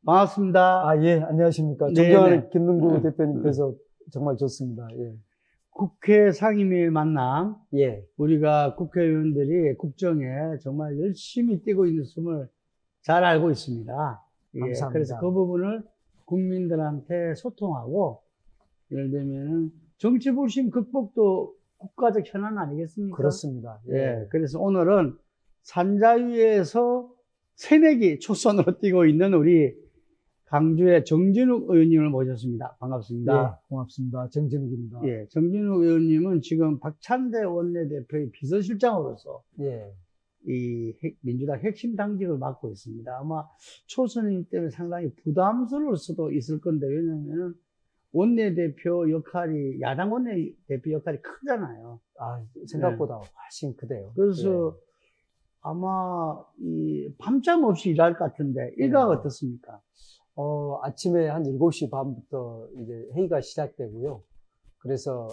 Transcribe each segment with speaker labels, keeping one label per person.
Speaker 1: 반갑습니다.
Speaker 2: 아, 예, 안녕하십니까.
Speaker 1: 네네.
Speaker 2: 존경하는 김능구 대표님 뵈서 정말 좋습니다. 예.
Speaker 1: 국회 상임위 만남,
Speaker 2: 예.
Speaker 1: 우리가 국회의원들이 국정에 정말 열심히 뛰고 있음을 잘 알고 있습니다. 예,
Speaker 2: 감사합니다.
Speaker 1: 그래서 그 부분을 국민들한테 소통하고, 예를 들면 정치 불신 극복도 국가적 현안 아니겠습니까?
Speaker 2: 그렇습니다.
Speaker 1: 예, 그래서 오늘은 산자위에서 새내기 초선으로 뛰고 있는 우리 강주의 정진욱 의원님을 모셨습니다. 반갑습니다.
Speaker 2: 예, 고맙습니다. 정진욱입니다.
Speaker 1: 예, 정진욱 의원님은 지금 박찬대 원내대표의 비서실장으로서
Speaker 2: 예.
Speaker 1: 이 민주당 핵심 당직을 맡고 있습니다. 아마 초선이기 때문에 상당히 부담스러울 수도 있을 건데, 왜냐면은 원내대표 역할이, 야당 원내대표 역할이 크잖아요.
Speaker 2: 아, 생각보다 훨씬 크대요.
Speaker 1: 그래서 아마 이 밤잠 없이 일할 것 같은데, 일각 어떻습니까?
Speaker 2: 아침에 한 7시 반부터 이제 회의가 시작되고요. 그래서,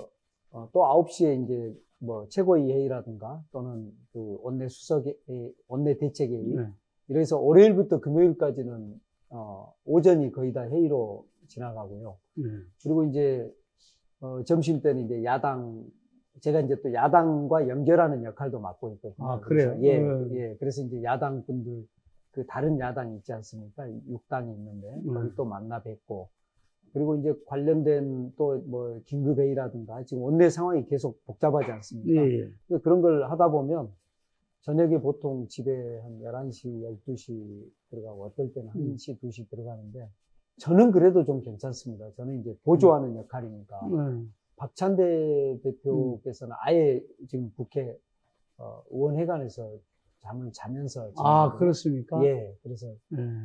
Speaker 2: 또 9시에 이제 뭐 최고위 회의라든가 또는 그 원내 대책회의.
Speaker 1: 네.
Speaker 2: 이래서 월요일부터 금요일까지는, 오전이 거의 다 회의로 지나가고요. 그리고 이제, 점심 때는 이제 제가 이제 또 야당과 연결하는 역할도 맡고 있거든요.
Speaker 1: 아, 그래요?
Speaker 2: 예, 예. 그래서 이제 야당 분들, 그 다른 야당이 있지 않습니까? 6당이 있는데, 거기 또 만나 뵙고. 그리고 이제 관련된 또 뭐 긴급회의라든가, 지금 원내 상황이 계속 복잡하지 않습니까?
Speaker 1: 예, 예.
Speaker 2: 그런 걸 하다 보면, 저녁에 보통 집에 한 11시, 12시 들어가고, 어떨 때는 1시, 2시 들어가는데, 저는 그래도 좀 괜찮습니다. 저는 이제 보조하는 역할이니까. 박찬대 대표께서는 아예 지금 국회, 의원회관에서 잠을 자면서.
Speaker 1: 아, 그렇습니까?
Speaker 2: 예. 그래서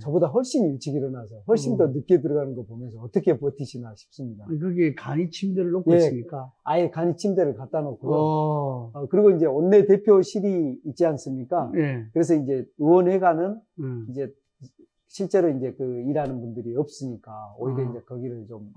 Speaker 2: 저보다 훨씬 일찍 일어나서 훨씬 더 늦게 들어가는 거 보면서 어떻게 버티시나 싶습니다.
Speaker 1: 거기 간이 침대를 놓고 있습니까?
Speaker 2: 아예 간이 침대를 갖다 놓고요. 그리고 이제 원내대표실이 있지 않습니까?
Speaker 1: 예.
Speaker 2: 그래서 이제 의원회관은 이제 실제로 이제 그 일하는 분들이 없으니까 오히려 이제 거기를 좀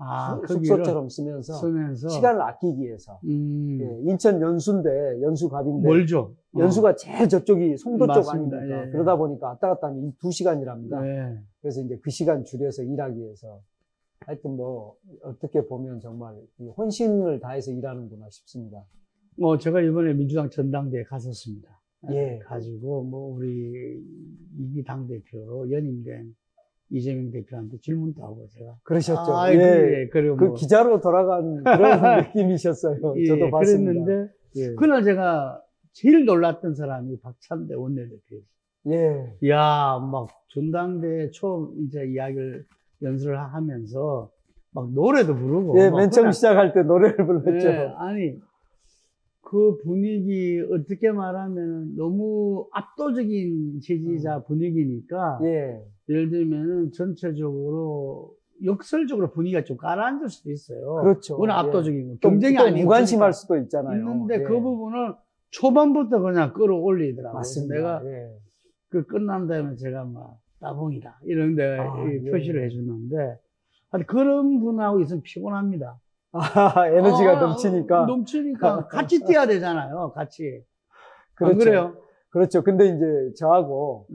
Speaker 2: 숙소처럼 쓰면서 시간을 아끼기 위해서. 예, 인천 연수인데, 연수갑인데.
Speaker 1: 멀죠?
Speaker 2: 연수가 제일 저쪽이 송도 쪽
Speaker 1: 맞습니다.
Speaker 2: 아닙니까?
Speaker 1: 예.
Speaker 2: 그러다 보니까 왔다 갔다 하면 2시간이랍니다.
Speaker 1: 예.
Speaker 2: 그래서 이제 그 시간 줄여서 일하기 위해서. 하여튼 뭐, 어떻게 보면 정말 혼신을 다해서 일하는구나 싶습니다.
Speaker 1: 제가 이번에 민주당 전당대회 갔었습니다.
Speaker 2: 예.
Speaker 1: 가지고, 우리 이기 당대표, 연임된 이재명 대표한테 질문도 하고 제가.
Speaker 2: 그러셨죠.
Speaker 1: 예. 그리고
Speaker 2: 그 기자로 돌아간 그런 느낌이셨어요.
Speaker 1: 예,
Speaker 2: 저도 봤습니다.
Speaker 1: 그랬는데,
Speaker 2: 예.
Speaker 1: 그날 제가 제일 놀랐던 사람이 박찬대 원내대표였어요.
Speaker 2: 예.
Speaker 1: 이야, 막 전당대회 처음 이제 이야기를 연설을 하면서 막 노래도 부르고.
Speaker 2: 예, 맨 처음 시작할 때 노래를 불렀죠.
Speaker 1: 예, 아니, 그 분위기 어떻게 말하면 너무 압도적인 지지자 분위기니까.
Speaker 2: 예.
Speaker 1: 예를 들면 전체적으로 역설적으로 분위기가 좀 가라앉을 수도 있어요.
Speaker 2: 그렇죠.
Speaker 1: 워낙 압도적인 거.
Speaker 2: 또
Speaker 1: 경쟁이 아니고
Speaker 2: 무관심할 수도 있잖아요.
Speaker 1: 있는데
Speaker 2: 예.
Speaker 1: 그 부분을 초반부터 그냥 끌어올리더라고요.
Speaker 2: 맞습니다.
Speaker 1: 내가 그 끝난 다음에 제가 막 따봉이다 이런 데 표시를 해주는데 그런 분하고 있으면 피곤합니다.
Speaker 2: 에너지가 넘치니까.
Speaker 1: 넘치니까 같이 뛰어야 되잖아요. 같이.
Speaker 2: 그렇죠.
Speaker 1: 안 그래요?
Speaker 2: 그렇죠. 근데 이제 저하고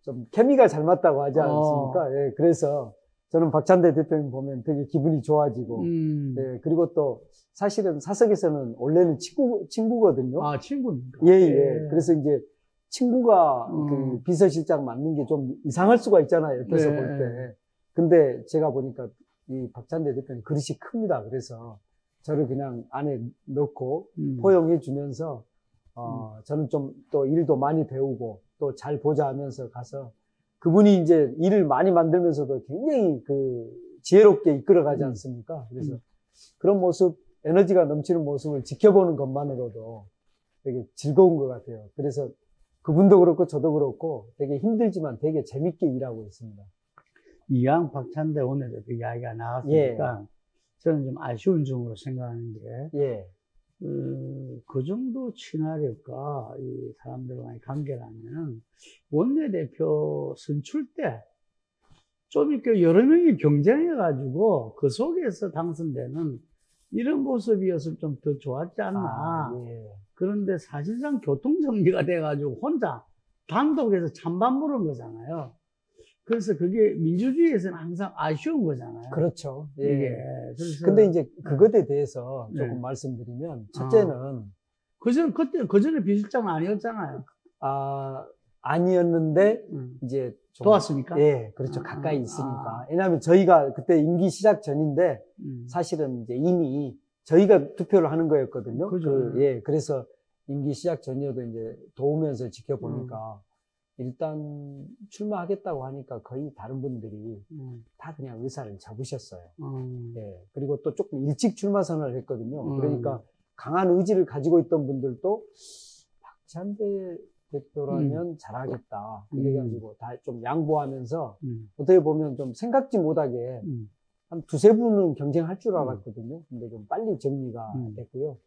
Speaker 2: 좀 케미가 잘 맞다고 하지 않습니까? 예, 그래서 저는 박찬대 대표님 보면 되게 기분이 좋아지고, 예, 그리고 또 사실은 사석에서는 원래는 친구거든요.
Speaker 1: 아, 친구입니까?
Speaker 2: 예, 예. 그래서 이제 친구가 그 비서실장 맡는 게 좀 이상할 수가 있잖아요. 옆에서 볼 때. 근데 제가 보니까 이 박찬대 대표님 그릇이 큽니다. 그래서 저를 그냥 안에 넣고 포용해 주면서 저는 좀 또 일도 많이 배우고 또 잘 보자 하면서 가서 그분이 이제 일을 많이 만들면서도 굉장히 그 지혜롭게 이끌어가지 않습니까? 그래서 그런 모습, 에너지가 넘치는 모습을 지켜보는 것만으로도 되게 즐거운 것 같아요. 그래서 그분도 그렇고 저도 그렇고 되게 힘들지만 되게 재밌게 일하고 있습니다.
Speaker 1: 이왕 박찬대 원내대표 이야기가 나왔으니까 저는 좀 아쉬운 점으로 생각하는 게 그 정도 친화력과 이 사람들과의 관계라면 원내대표 선출 때 좀 이렇게 여러 명이 경쟁해가지고 그 속에서 당선되는 이런 모습이었으면 좀 더 좋았지 않나. 그런데 사실상 교통정리가 돼가지고 혼자 단독에서 찬반 물은 거잖아요. 그래서 그게 민주주의에서는 항상 아쉬운 거잖아요.
Speaker 2: 그렇죠. 예.
Speaker 1: 이게. 그래서.
Speaker 2: 근데 이제 그것에 대해서
Speaker 1: 네.
Speaker 2: 조금 말씀드리면, 첫째는,
Speaker 1: 그전에 비실장은 아니었잖아요.
Speaker 2: 아니었는데, 이제 좀.
Speaker 1: 도왔습니까?
Speaker 2: 예, 그렇죠. 가까이 있으니까. 왜냐하면 저희가 그때 임기 시작 전인데, 사실은 이제 이미 저희가 투표를 하는 거였거든요.
Speaker 1: 그죠.
Speaker 2: 예, 그래서 임기 시작 전이어도 이제 도우면서 지켜보니까, 일단 출마하겠다고 하니까 거의 다른 분들이 다 그냥 의사를 잡으셨어요. 예, 그리고 또 조금 일찍 출마 선언을 했거든요. 그러니까 강한 의지를 가지고 있던 분들도 박찬대 대표라면 잘하겠다. 이래가지고 다 좀 양보하면서 어떻게 보면 좀 생각지 못하게 한 두세 분은 경쟁할 줄 알았거든요. 근데 좀 빨리 정리가 됐고요.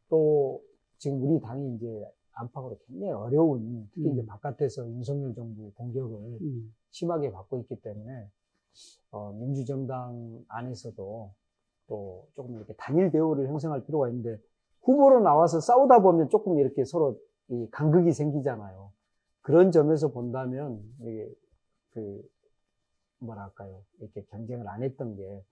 Speaker 2: 또 지금 우리 당이 이제 안팎으로 굉장히 어려운, 특히 이제 바깥에서 윤석열 정부 공격을 심하게 받고 있기 때문에, 민주정당 안에서도 또 조금 이렇게 단일 대우를 형성할 필요가 있는데, 후보로 나와서 싸우다 보면 조금 이렇게 서로 이 간극이 생기잖아요. 그런 점에서 본다면, 이게 뭐랄까요. 이렇게 경쟁을 안 했던 게,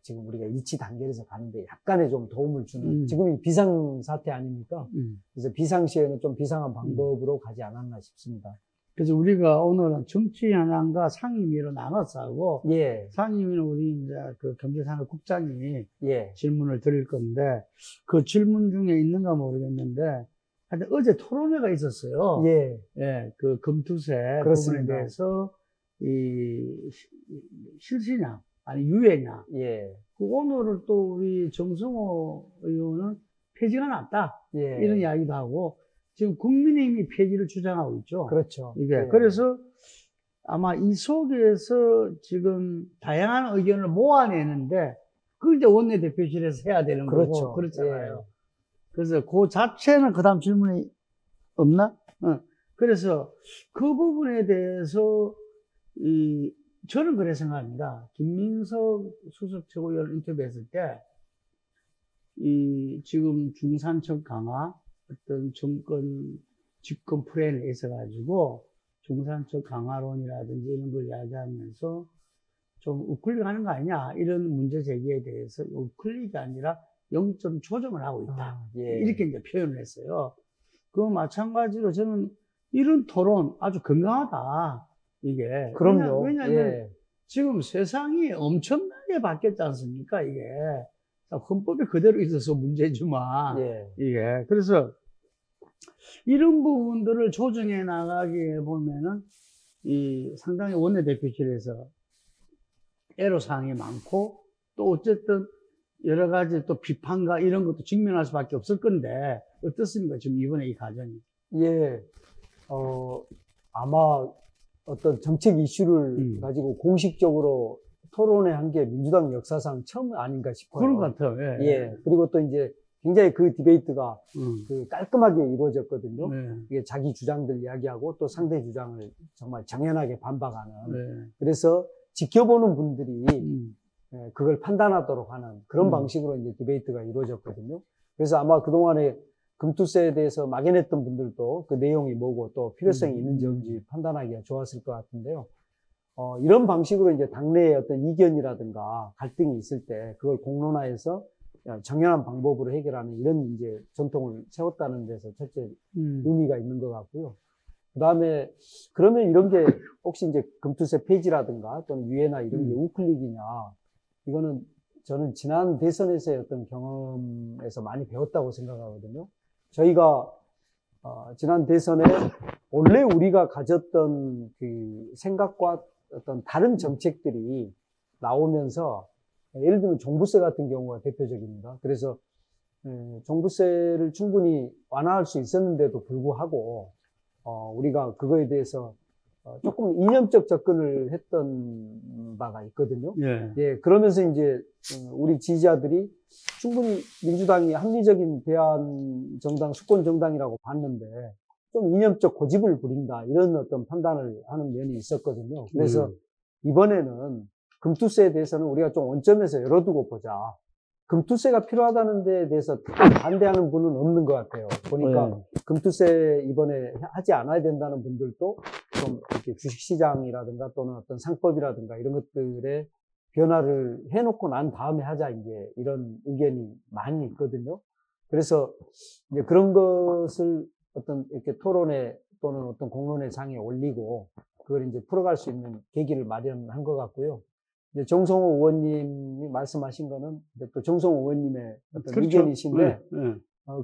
Speaker 2: 지금 우리가 일치 단결해서 가는데 약간의 좀 도움을 주는, 지금이 비상사태 아닙니까? 그래서 비상시에는 좀 비상한 방법으로 가지 않았나 싶습니다.
Speaker 1: 그래서 우리가 오늘은 정치 현안과 상임위로 나눠서 하고,
Speaker 2: 예.
Speaker 1: 상임위는 우리 이제 그 경제산업국장이
Speaker 2: 예.
Speaker 1: 질문을 드릴 건데, 그 질문 중에 있는가 모르겠는데, 하여튼 어제 토론회가 있었어요.
Speaker 2: 예.
Speaker 1: 예, 그 금투세
Speaker 2: 그렇습니다.
Speaker 1: 부분에 대해서, 실시냐, 아니, 유예냐.
Speaker 2: 예.
Speaker 1: 오늘은 또 우리 정성호 의원은 폐지가 낫다.
Speaker 2: 예.
Speaker 1: 이런 이야기도 하고, 지금 국민의힘이 폐지를 주장하고 있죠.
Speaker 2: 그렇죠.
Speaker 1: 이게.
Speaker 2: 예.
Speaker 1: 그래서 아마 이 속에서 지금 다양한 의견을 모아내는데, 그걸 이제 원내대표실에서 해야 되는
Speaker 2: 그렇죠.
Speaker 1: 거고, 그렇잖아요.
Speaker 2: 예.
Speaker 1: 그래서 그 자체는 그 다음 질문이 없나? 그래서 그 부분에 대해서 저는 그래 생각합니다. 김민석 수석 최고위원 인터뷰했을 때, 지금 중산층 강화, 어떤 정권 집권 플랜에 있어가지고, 중산층 강화론이라든지 이런 걸 이야기하면서 좀 우클릭하는 거 아니냐, 이런 문제 제기에 대해서 우클릭이 아니라 0점 조정을 하고 있다.
Speaker 2: 예.
Speaker 1: 이렇게 이제 표현을 했어요. 그 마찬가지로 저는 이런 토론 아주 건강하다. 이게.
Speaker 2: 그럼요.
Speaker 1: 왜냐하면
Speaker 2: 예.
Speaker 1: 지금 세상이 엄청나게 바뀌었지 않습니까? 이게. 헌법이 그대로 있어서 문제지만.
Speaker 2: 예.
Speaker 1: 이게. 그래서 이런 부분들을 조정해 나가게 보면은 상당히 원내대표실에서 애로사항이 많고 또 어쨌든 여러 가지 또 비판과 이런 것도 직면할 수밖에 없을 건데 어떻습니까? 지금 이번에 이 과정이.
Speaker 2: 예. 아마 어떤 정책 이슈를 가지고 공식적으로 토론회 한 게 민주당 역사상 처음 아닌가 싶어요.
Speaker 1: 그런 것 같아요. 예.
Speaker 2: 예. 그리고 또 이제 굉장히 그 디베이트가 깔끔하게 이루어졌거든요.
Speaker 1: 네.
Speaker 2: 이게 자기 주장들 이야기하고 또 상대 주장을 정말 정연하게 반박하는.
Speaker 1: 네.
Speaker 2: 그래서 지켜보는 분들이 그걸 판단하도록 하는 그런 방식으로 이제 디베이트가 이루어졌거든요. 그래서 아마 그동안에 금투세에 대해서 막연했던 분들도 그 내용이 뭐고 또 필요성이 있는지 없는지 판단하기가 좋았을 것 같은데요. 이런 방식으로 이제 당내에 어떤 이견이라든가 갈등이 있을 때 그걸 공론화해서 정연한 방법으로 해결하는 이런 이제 전통을 세웠다는 데서 첫째 의미가 있는 것 같고요. 그 다음에 그러면 이런 게 혹시 이제 금투세 폐지라든가 또는 유예나 이런 게 우클릭이냐, 이거는 저는 지난 대선에서의 어떤 경험에서 많이 배웠다고 생각하거든요. 저희가 지난 대선에 원래 우리가 가졌던 그 생각과 어떤 다른 정책들이 나오면서 예를 들면 종부세 같은 경우가 대표적입니다. 그래서 종부세를 충분히 완화할 수 있었는데도 불구하고 우리가 그거에 대해서 조금 이념적 접근을 했던 바가 있거든요.
Speaker 1: 예.
Speaker 2: 예, 그러면서 이제 우리 지지자들이 충분히 민주당이 합리적인 대안 정당, 수권 정당이라고 봤는데 좀 이념적 고집을 부린다 이런 어떤 판단을 하는 면이 있었거든요. 그래서 이번에는 금투세에 대해서는 우리가 좀 원점에서 열어두고 보자. 금투세가 필요하다는 데에 대해서 반대하는 분은 없는 것 같아요. 보니까
Speaker 1: 네.
Speaker 2: 금투세 이번에 하지 않아야 된다는 분들도 좀 이렇게 주식시장이라든가 또는 어떤 상법이라든가 이런 것들에 변화를 해놓고 난 다음에 하자, 이제 이런 의견이 많이 있거든요. 그래서 이제 그런 것을 어떤 이렇게 토론회 또는 어떤 공론회 장에 올리고 그걸 이제 풀어갈 수 있는 계기를 마련한 것 같고요. 이제 정성호 의원님이 말씀하신 거는 이제 또 정성호 의원님의 어떤
Speaker 1: 그렇죠.
Speaker 2: 의견이신데,
Speaker 1: 네, 네.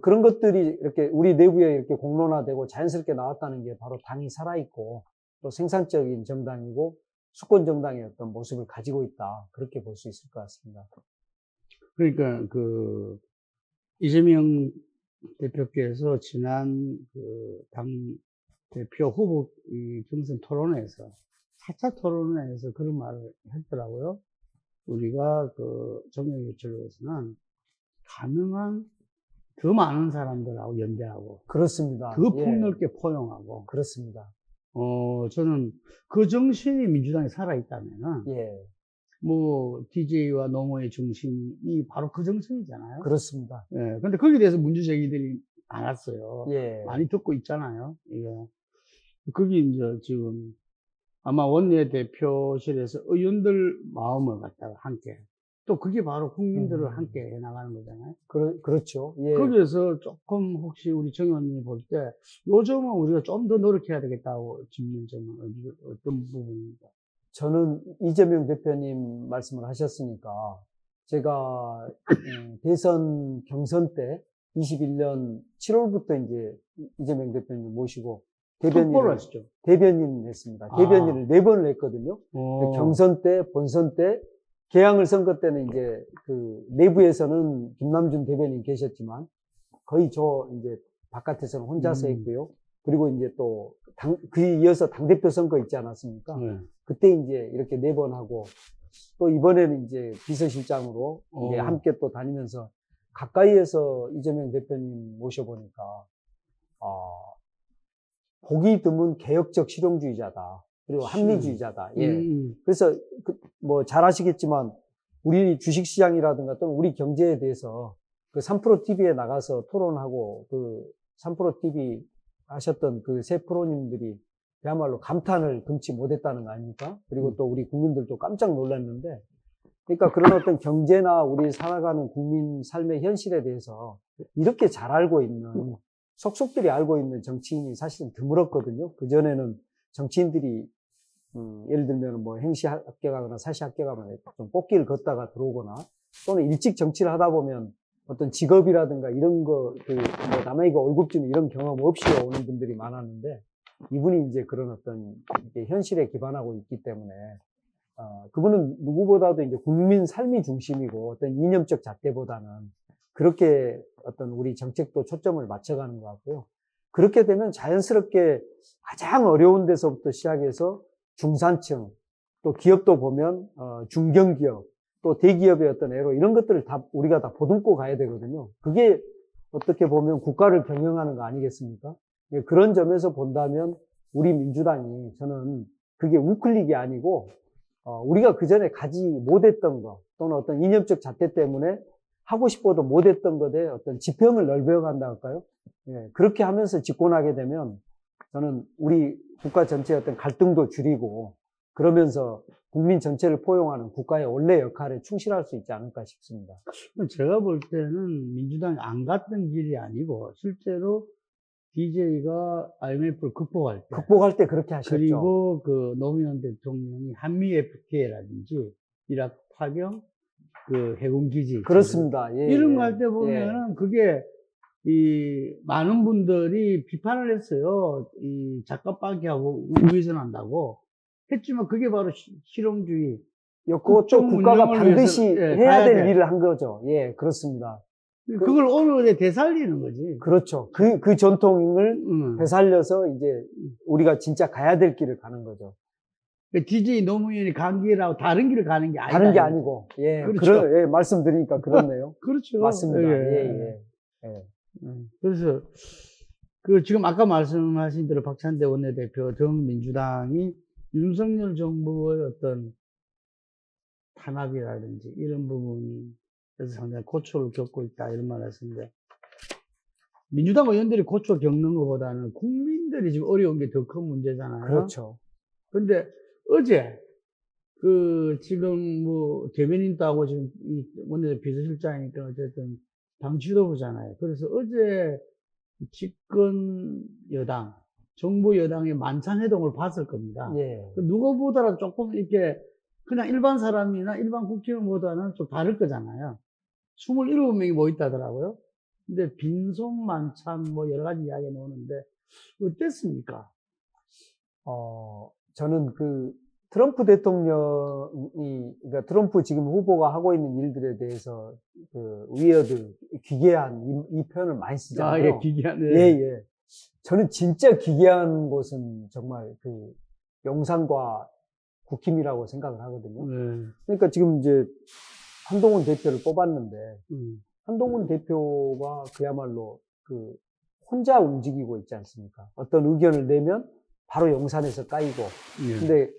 Speaker 2: 그런 것들이 이렇게 우리 내부에 이렇게 공론화되고 자연스럽게 나왔다는 게 바로 당이 살아있고 또 생산적인 정당이고 수권 정당의 어떤 모습을 가지고 있다. 그렇게 볼 수 있을 것 같습니다.
Speaker 1: 그러니까 그 이재명 대표께서 지난 그 당 대표 후보 이 경선 토론회에서 4차 토론회에서 그런 말을 했더라고요. 우리가 그 정경유착에서는 가능한 더 많은 사람들하고 연대하고
Speaker 2: 그렇습니다.
Speaker 1: 더
Speaker 2: 예,
Speaker 1: 폭넓게 포용하고
Speaker 2: 그렇습니다.
Speaker 1: 저는 그 정신이 민주당에 살아있다면은
Speaker 2: 예,
Speaker 1: 뭐 DJ와 노무의 중심이 바로 그 정신이잖아요.
Speaker 2: 그렇습니다.
Speaker 1: 예, 근데 거기에 대해서 문제 제기들이 많았어요.
Speaker 2: 예,
Speaker 1: 많이 듣고 있잖아요. 이게 거기 이제 지금 아마 원내대표실에서 의원들 마음을 갖다가 함께 또 그게 바로 국민들을 함께 해 나가는 거잖아요.
Speaker 2: 그렇죠. 예.
Speaker 1: 거기에서 조금 혹시 우리 정 의원님이 볼 때 요즘은 우리가 좀 더 노력해야 되겠다고 짚는 점은 어떤 부분입니까?
Speaker 2: 저는 이재명 대표님 말씀을 하셨으니까 제가 대선 경선 때 21년 7월부터 이제 이재명 대표님 모시고
Speaker 1: 특보를 하시죠.
Speaker 2: 대변인 했습니다. 대변인을 4번을 했거든요. 경선 때, 본선 때, 개항을 선거 때는 이제 그 내부에서는 김남준 대변인 계셨지만 거의 저 이제 바깥에서는 혼자서 했고요. 그리고 이제 또 그에 이어서 당대표 선거 있지 않았습니까? 그때 이제 이렇게 4번 하고 또 이번에는 이제 비서실장으로 이제 함께 또 다니면서 가까이에서 이재명 대표님 모셔보니까, 보기 드문 개혁적 실용주의자다. 그리고 합리주의자다. 예. 그래서 뭐 잘 아시겠지만 우리 주식시장이라든가 또는 우리 경제에 대해서 그 3프로 TV에 나가서 토론하고 그 3프로 TV 하셨던 그 세 프로님들이 그야말로 감탄을 금치 못했다는 거 아닙니까? 그리고 또 우리 국민들도 깜짝 놀랐는데, 그러니까 그런 어떤 경제나 우리 살아가는 국민 삶의 현실에 대해서 이렇게 잘 알고 있는, 속속들이 알고 있는 정치인이 사실은 드물었거든요. 그전에는 정치인들이 예를 들면 뭐 행시 합격하거나 사시 합격하거나 좀 꽃길을 걷다가 들어오거나 또는 일찍 정치를 하다 보면 어떤 직업이라든가 이런 거, 뭐 남에게 월급 주는 이런 경험 없이 오는 분들이 많았는데, 이분이 이제 그런 어떤 현실에 기반하고 있기 때문에, 그분은 누구보다도 이제 국민 삶이 중심이고 어떤 이념적 잣대보다는 그렇게 어떤 우리 정책도 초점을 맞춰가는 것 같고요. 그렇게 되면 자연스럽게 가장 어려운 데서부터 시작해서 중산층, 또 기업도 보면, 중견기업, 또 대기업의 어떤 애로 이런 것들을 다 우리가 다 보듬고 가야 되거든요. 그게 어떻게 보면 국가를 경영하는 거 아니겠습니까? 그런 점에서 본다면 우리 민주당이, 저는 그게 우클릭이 아니고 우리가 그전에 가지 못했던 거 또는 어떤 이념적 잣대 때문에 하고 싶어도 못했던 것에 어떤 지평을 넓혀간다 할까요? 예, 그렇게 하면서 집권하게 되면 저는 우리 국가 전체의 어떤 갈등도 줄이고 그러면서 국민 전체를 포용하는 국가의 원래 역할에 충실할 수 있지 않을까 싶습니다.
Speaker 1: 제가 볼 때는 민주당이 안 갔던 길이 아니고 실제로 DJ가 IMF를 극복할 때
Speaker 2: 그렇게 하셨죠.
Speaker 1: 그리고 그 노무현 대통령이 한미 FTA라든지 이라크 파병, 그 해군 기지
Speaker 2: 그렇습니다. 예,
Speaker 1: 이런
Speaker 2: 예,
Speaker 1: 거 할 때 보면은 그게 이 많은 분들이 비판을 했어요. 이 작가빠기하고 우회전한다고 했지만 그게 바로 실용주의.
Speaker 2: 였고 또 국가가 반드시 해야 될 일을 한 거죠. 예, 그렇습니다.
Speaker 1: 그걸 오늘에 되살리는 거지.
Speaker 2: 그렇죠. 그 전통을 되살려서 이제 우리가 진짜 가야 될 길을 가는 거죠.
Speaker 1: DJ 노무현이 간 길하고 다른 길을 가는 게 아니다.
Speaker 2: 다른 게 아니고. 예.
Speaker 1: 그렇죠.
Speaker 2: 예, 말씀드리니까 그렇네요.
Speaker 1: 그렇죠.
Speaker 2: 맞습니다. 예.
Speaker 1: 그래서 지금 아까 말씀하신 대로 박찬대 원내대표 정민주당이 윤석열 정부의 어떤 탄압이라든지 이런 부분이 그래서 상당히 고초를 겪고 있다 이런 말을 했었는데 민주당 의원들이 고초 겪는 것보다는 국민들이 지금 어려운 게 더 큰 문제잖아요.
Speaker 2: 그렇죠.
Speaker 1: 근데 어제 지금 뭐 대변인도 하고 지금 이 원내대표 비서실장이니까 어쨌든 당 지도부잖아요. 그래서 어제 집권 여당, 정부 여당의 만찬회동을 봤을 겁니다.
Speaker 2: 예.
Speaker 1: 누구보다도 조금 이렇게 그냥 일반 사람이나 일반 국회의원보다는 좀 다를 거잖아요. 27명이 모였다더라고요. 근데 빈손 만찬 뭐 여러 가지 이야기 나오는데 어땠습니까?
Speaker 2: 저는 트럼프 대통령이, 그러니까 트럼프 지금 후보가 하고 있는 일들에 대해서 위어드, 기괴한 이 표현을 많이 쓰잖아요.
Speaker 1: 예, 기괴한. 네.
Speaker 2: 예, 예. 저는 진짜 기괴한 것은 정말 용산과 국힘이라고 생각을 하거든요.
Speaker 1: 네.
Speaker 2: 그러니까 지금 이제 한동훈 대표를 뽑았는데, 한동훈 대표가 그야말로 혼자 움직이고 있지 않습니까? 어떤 의견을 내면 바로 용산에서 까이고,
Speaker 1: 예.
Speaker 2: 근데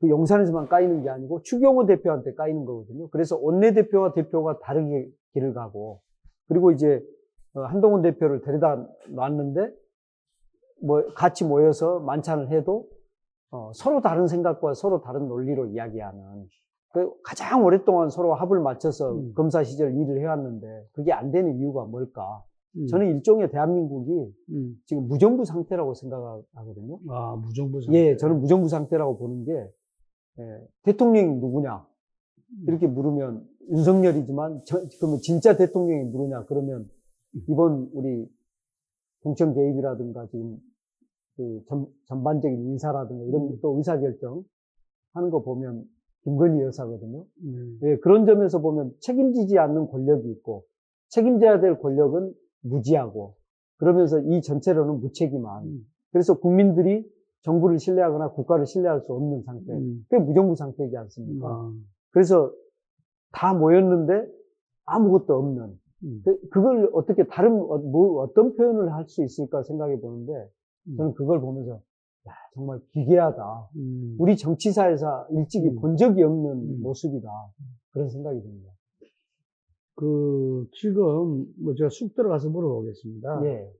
Speaker 2: 그 용산에서만 까이는 게 아니고 추경호 대표한테 까이는 거거든요. 그래서 원내대표와 대표가 다르게 길을 가고, 그리고 이제 한동훈 대표를 데려다 놨는데 같이 모여서 만찬을 해도 서로 다른 생각과 서로 다른 논리로 이야기하는, 가장 오랫동안 서로 합을 맞춰서 검사 시절 일을 해왔는데 그게 안 되는 이유가 뭘까? 저는 일종의 대한민국이 지금 무정부 상태라고 생각하거든요.
Speaker 1: 아, 무정부 상태.
Speaker 2: 예, 저는 무정부 상태라고 보는 게, 대통령이 누구냐? 이렇게 물으면 윤석열이지만, 그러면 진짜 대통령이 누구냐? 그러면 이번 우리 공천 개입이라든가 지금 전반적인 인사라든가 이런 또 의사결정 하는 거 보면 김건희 여사거든요. 예, 그런 점에서 보면 책임지지 않는 권력이 있고, 책임져야 될 권력은 무지하고, 그러면서 이 전체로는 무책임한. 그래서 국민들이 정부를 신뢰하거나 국가를 신뢰할 수 없는 상태. 그게 무정부 상태이지 않습니까? 그래서 다 모였는데 아무것도 없는. 그걸 어떻게 어떤 표현을 할 수 있을까 생각해 보는데, 저는 그걸 보면서, 야, 정말 기괴하다. 우리 정치사에서 일찍이 본 적이 없는 모습이다. 그런 생각이 듭니다.
Speaker 1: 지금, 제가 쑥 들어가서 물어보겠습니다.
Speaker 2: 예.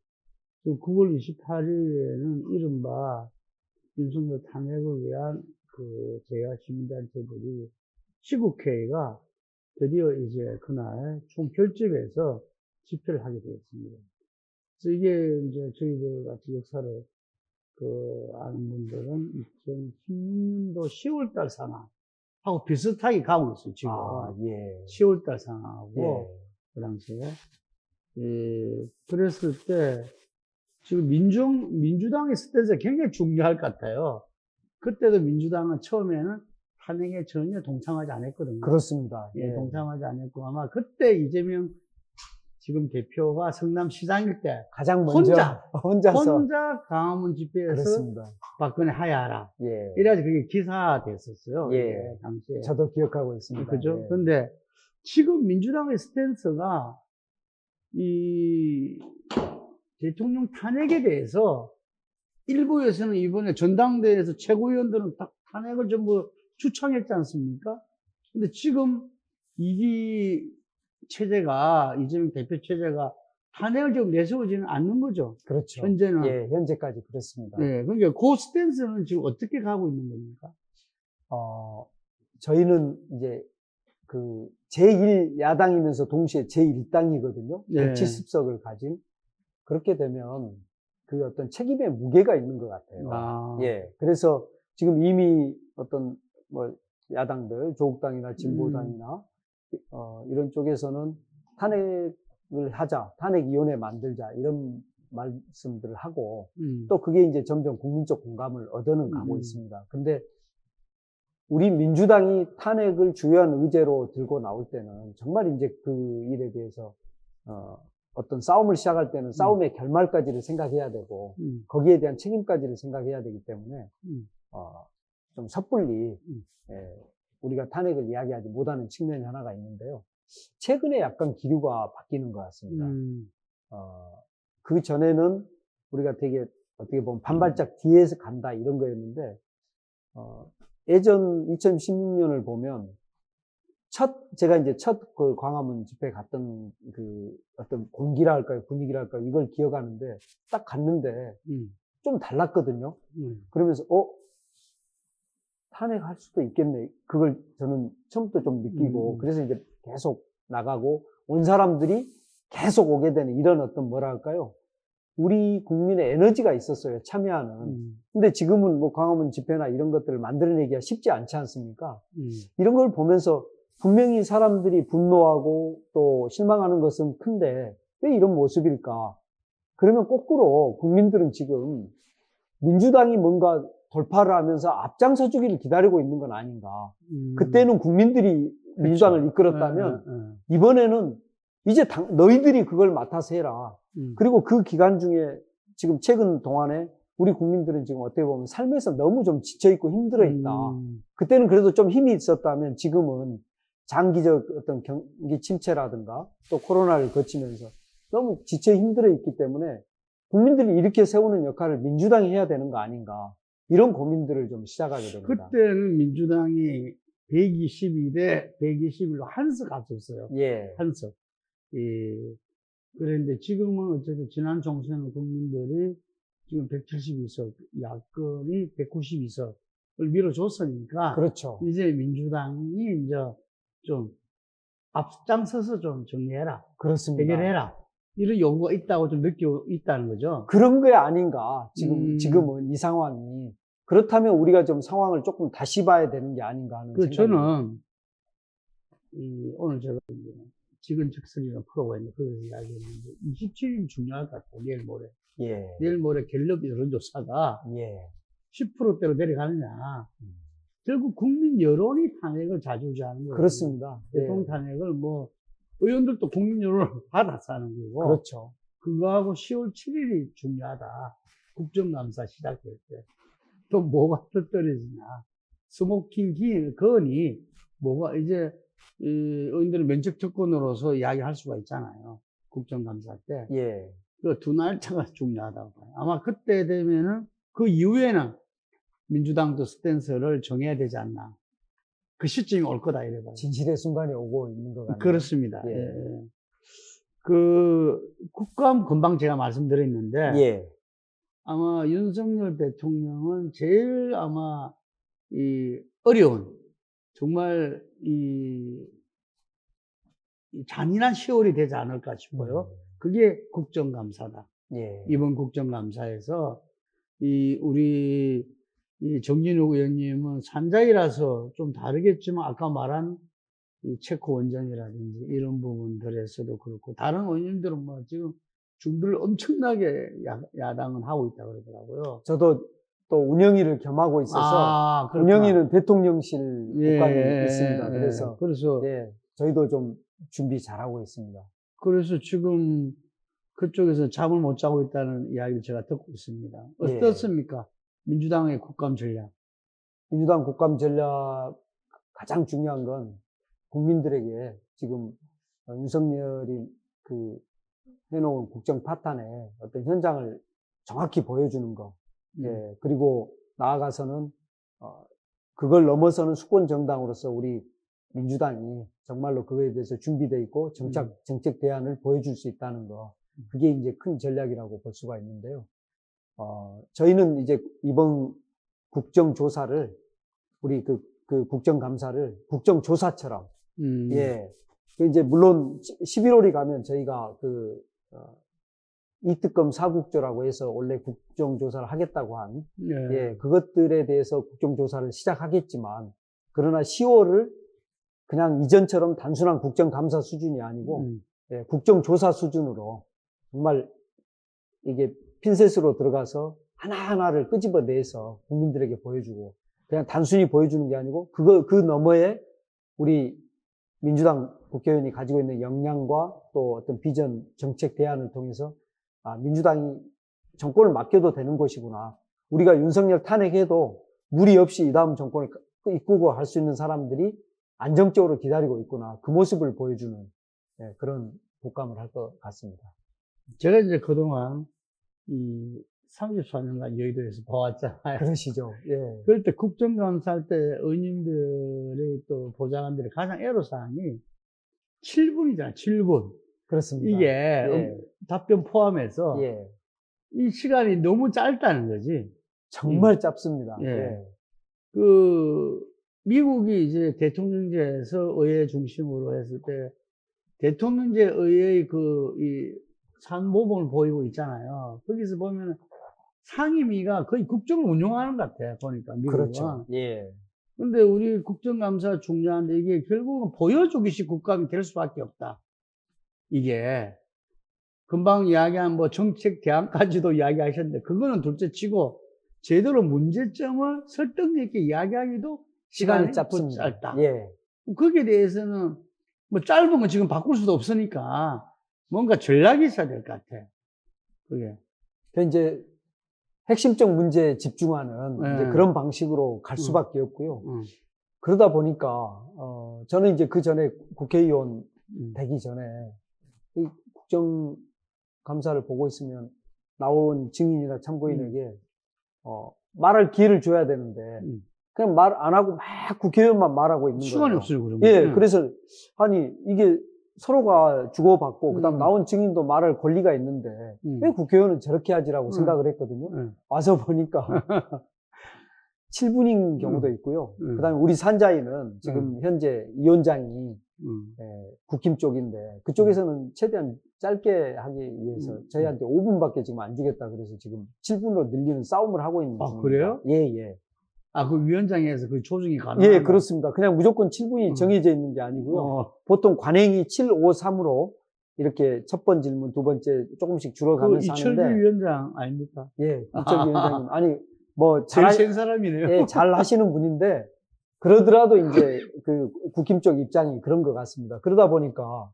Speaker 1: 지금 9월 28일에는 이른바 윤석열 탄핵을 위한 제야 시민단체들이 시국회의가 드디어 이제 그날 총결집에서 집회를 하게 되었습니다. 그래서 이게 이제 저희들 같이 역사를 아는 분들은 2016년도 10월달 상황하고 비슷하게 가고 있어요, 지금.
Speaker 2: 아, 예.
Speaker 1: 10월달 상황하고,
Speaker 2: 예.
Speaker 1: 그 당시에. 예, 그랬을 때, 지금 민주당의 스탠스가 굉장히 중요할 것 같아요. 그때도 민주당은 처음에는 탄핵에 전혀 동참하지 않았거든요.
Speaker 2: 그렇습니다.
Speaker 1: 예, 동참하지 않았고, 아마 그때 이재명 지금 대표가 성남시장일 때
Speaker 2: 가장 먼저 혼자서
Speaker 1: 혼자 광화문 집회에서
Speaker 2: 그렇습니다.
Speaker 1: 박근혜 하야하라.
Speaker 2: 예.
Speaker 1: 이래가지고 그게 기사됐었어요.
Speaker 2: 예.
Speaker 1: 당시에.
Speaker 2: 저도 기억하고 있습니다.
Speaker 1: 그죠?
Speaker 2: 예.
Speaker 1: 근데 지금 민주당의 스탠스가 이 대통령 탄핵에 대해서 일부에서는 이번에 전당대회에서 최고위원들은 다 탄핵을 전부 추천했지 않습니까? 근데 지금 이 체제가, 이재명 대표 체제가 탄핵을 지금 내세우지는 않는 거죠.
Speaker 2: 그렇죠.
Speaker 1: 현재는.
Speaker 2: 예, 현재까지 그렇습니다.
Speaker 1: 네, 그러니까 그 스탠스는 지금 어떻게 가고 있는 겁니까?
Speaker 2: 저희는 이제 제1야당이면서 동시에 제1당이거든요.
Speaker 1: 네.
Speaker 2: 170석을 가진. 그렇게 되면 그 어떤 책임의 무게가 있는 것 같아요.
Speaker 1: 아.
Speaker 2: 예. 그래서 지금 이미 어떤 야당들, 조국당이나 진보당이나 이런 쪽에서는 탄핵을 하자, 탄핵위원회 만들자 이런 말씀들을 하고 또 그게 이제 점점 국민적 공감을 얻어는 가고 있습니다. 근데 우리 민주당이 탄핵을 주요한 의제로 들고 나올 때는 정말 이제 그 일에 대해서 어떤 싸움을 시작할 때는 싸움의 결말까지를 생각해야 되고 거기에 대한 책임까지를 생각해야 되기 때문에 좀 섣불리 우리가 탄핵을 이야기하지 못하는 측면이 하나가 있는데요. 최근에 약간 기류가 바뀌는 것 같습니다. 그 전에는 우리가 되게 어떻게 보면 반발짝 뒤에서 간다 이런 거였는데 예전 2016년을 보면 제가 이제 첫 그 광화문 집회 갔던 그 어떤 공기라 할까요? 분위기라 할까요? 이걸 기억하는데, 딱 갔는데 좀 달랐거든요. 그러면서, 탄핵할 수도 있겠네. 그걸 저는 처음부터 좀 느끼고, 그래서 이제 계속 나가고, 온 사람들이 계속 오게 되는 이런 어떤 뭐라 할까요? 우리 국민의 에너지가 있었어요, 참여하는. 근데 지금은 뭐 광화문 집회나 이런 것들을 만들어내기가 쉽지 않지 않습니까? 이런 걸 보면서 분명히 사람들이 분노하고 또 실망하는 것은 큰데 왜 이런 모습일까? 그러면 거꾸로 국민들은 지금 민주당이 뭔가 돌파를 하면서 앞장서 주기를 기다리고 있는 건 아닌가. 그때는 국민들이 민주당을 이끌었다면 이번에는 이제 너희들이 그걸 맡아서 해라. 그리고 그 기간 중에 지금 최근 동안에 우리 국민들은 지금 어떻게 보면 삶에서 너무 좀 지쳐있고 힘들어있다. 그때는 그래도 좀 힘이 있었다면 지금은 장기적 어떤 경기 침체라든가 또 코로나를 거치면서 너무 지쳐 힘들어있기 때문에 국민들이 이렇게 세우는 역할을 민주당이 해야 되는 거 아닌가. 이런 고민들을 좀 시작하게 됩니다.
Speaker 1: 그때는 민주당이 121에 121로 한석 앞섰어요.
Speaker 2: 예.
Speaker 1: 한석. 예. 그런데 지금은 어쨌든 지난 총선은 국민들이 지금 172석, 야권이 192석을 밀어줬으니까.
Speaker 2: 그렇죠.
Speaker 1: 이제 민주당이 이제 좀 앞장서서 좀 정리해라.
Speaker 2: 그렇습니다.
Speaker 1: 해결해라. 이런 요구가 있다고 좀 느끼고 있다는 거죠.
Speaker 2: 그런 게 아닌가. 지금은 이 상황이. 그렇다면 우리가 좀 상황을 조금 다시 봐야 되는 게 아닌가 하는 생각이.
Speaker 1: 저는, 오늘 제가 지근즉석이라는 프로그램에 그래서 이야기했는데, 27일이 중요할 것 같아요, 내일 모레.
Speaker 2: 예.
Speaker 1: 내일 모레 갤럽 여론조사가
Speaker 2: 예.
Speaker 1: 10%대로 내려가느냐. 결국 국민 여론이 탄핵을 좌지우지하는 거예요.
Speaker 2: 그렇습니다.
Speaker 1: 대통령 탄핵을 의원들도 국민 여론을 받아서 하는 거고.
Speaker 2: 그렇죠.
Speaker 1: 그거하고 10월 7일이 중요하다. 국정감사 시작될 때. 또 뭐가 더 떨어지냐. 스모킹 건이 뭐가 이제, 의원들은 면책 특권으로서 이야기할 수가 있잖아요. 국정감사 때.
Speaker 2: 예.
Speaker 1: 그 두 날짜가 중요하다고 봐요. 아마 그때 되면은 그 이후에는 민주당도 스탠스를 정해야 되지 않나. 그 시점이 올 거다, 이래 봐요.
Speaker 2: 진실의 순간이 오고 있는 것 같네요.
Speaker 1: 그렇습니다.
Speaker 2: 예.
Speaker 1: 예. 국감 금방 제가 말씀드렸는데.
Speaker 2: 예.
Speaker 1: 아마 윤석열 대통령은 제일 아마 어려운, 정말 잔인한 10월이 되지 않을까 싶어요. 그게 국정감사다.
Speaker 2: 예.
Speaker 1: 이번 국정감사에서 우리 정진욱 의원님은 산자이라서 좀 다르겠지만 아까 말한 체코 원전이라든지 이런 부분들에서도 그렇고 다른 의원님들은 지금 준비를 엄청나게 야당은 하고 있다 그러더라고요.
Speaker 2: 저도 또 운영위를 겸하고 있어서 운영위는 대통령실 국감이 있습니다. 그래서 예, 저희도 좀 준비 잘하고 있습니다.
Speaker 1: 그래서 지금 그쪽에서 잠을 못 자고 있다는 이야기를 제가 듣고 있습니다. 어떻습니까? 예. 민주당의 국감 전략.
Speaker 2: 민주당 국감 전략 가장 중요한 건 국민들에게 지금 윤석열이 해놓은 국정 파탄의 어떤 현장을 정확히 보여주는 거. 예. 그리고 나아가서는, 그걸 넘어서는 수권 정당으로서 우리 민주당이 정말로 그거에 대해서 준비되어 있고 정책 대안을 보여줄 수 있다는 거. 그게 이제 큰 전략이라고 볼 수가 있는데요. 저희는 이제 이번 국정조사를, 우리 국정감사를 국정조사처럼, 예. 이제 물론 11월이 가면 저희가 이특검 사국조라고 해서 원래 국정조사를 하겠다고 한, 예, 그것들에 대해서 국정조사를 시작하겠지만, 그러나 10월을 그냥 이전처럼 단순한 국정감사 수준이 아니고, 예, 국정조사 수준으로 정말 이게 핀셋으로 들어가서 하나하나를 끄집어내서 국민들에게 보여주고, 그냥 단순히 보여주는 게 아니고, 그 너머에 우리 민주당 국회의원이 가지고 있는 역량과 또 어떤 비전, 정책 대안을 통해서 민주당이 정권을 맡겨도 되는 것이구나. 우리가 윤석열 탄핵해도 무리 없이 이 다음 정권을 이끌고 할 수 있는 사람들이 안정적으로 기다리고 있구나. 그 모습을 보여주는 그런 국감을 할 것 같습니다.
Speaker 1: 제가 이제 그동안 34년간 여의도에서 봐왔잖아요.
Speaker 2: 그러시죠. 예.
Speaker 1: 그럴 때 국정감사할 때 의원님들의 또 보좌관들의 가장 애로사항이 7분이잖아요. 7분.
Speaker 2: 그렇습니다.
Speaker 1: 이게
Speaker 2: 예.
Speaker 1: 답변 포함해서
Speaker 2: 예.
Speaker 1: 이 시간이 너무 짧다는 거지.
Speaker 2: 정말 짧습니다.
Speaker 1: 예.
Speaker 2: 예.
Speaker 1: 미국이 이제 대통령제에서 의회 중심으로 했을 때 대통령제 의회의 이 산모범을 보이고 있잖아요. 거기서 보면 상임위가 거의 국정을 운영하는 것 같아요. 보니까 미국은.
Speaker 2: 그렇죠. 예.
Speaker 1: 근데 우리 국정감사 중요한데 이게 결국은 보여주기식 국감이 될 수밖에 없다. 이게 금방 이야기한 뭐 정책 대안까지도 이야기하셨는데 그거는 둘째 치고 제대로 문제점을 설득력 있게 이야기하기도
Speaker 2: 시간이 짧습니다.
Speaker 1: 짧다.
Speaker 2: 예.
Speaker 1: 거기에 대해서는 뭐 짧은 건 지금 바꿀 수도 없으니까 뭔가 전략이 있어야 될 것 같아. 그게.
Speaker 2: 이제 핵심적 문제에 집중하는
Speaker 1: 네.
Speaker 2: 이제 그런 방식으로 갈 수밖에 없고요.
Speaker 1: 음.
Speaker 2: 그러다 보니까 저는 이제 그 전에 국회의원 되기 전에 이 국정감사를 보고 있으면 나온 증인이나 참고인에게 말할 기회를 줘야 되는데 그냥 말 안 하고 막 국회의원만 말하고 있는 거예요.
Speaker 1: 시간이 없어요, 그러면.
Speaker 2: 예, 그래서 아니 이게 서로가 주고받고 그다음 나온 증인도 말할 권리가 있는데 왜 국회의원은 저렇게 하지라고 생각을 했거든요. 와서 보니까 7분인 경우도 있고요. 그다음에 우리 산자인은 지금 현재 위원장이 국힘 쪽인데 그쪽에서는 최대한 짧게 하기 위해서 저희한테 5분밖에 지금 안 주겠다 그래서 지금 7분으로 늘리는 싸움을 하고 있는 중입니다.
Speaker 1: 그래요?
Speaker 2: 예, 예.
Speaker 1: 그 위원장에서 그 조정이 가능한가요?
Speaker 2: 예, 그렇습니다. 그냥 무조건 7분이 정해져 있는 게 아니고요. 보통 관행이 7, 5, 3으로 이렇게 첫 번 질문, 두 번째 조금씩 줄어가면서
Speaker 1: 이철규
Speaker 2: 하는데.
Speaker 1: 위원장 아닙니까?
Speaker 2: 예, 이철규 위원장님. 아니, 뭐,
Speaker 1: 제일 센 사람이네요.
Speaker 2: 예, 잘 하시는 분인데, 그러더라도 이제 그 국힘 쪽 입장이 그런 것 같습니다. 그러다 보니까,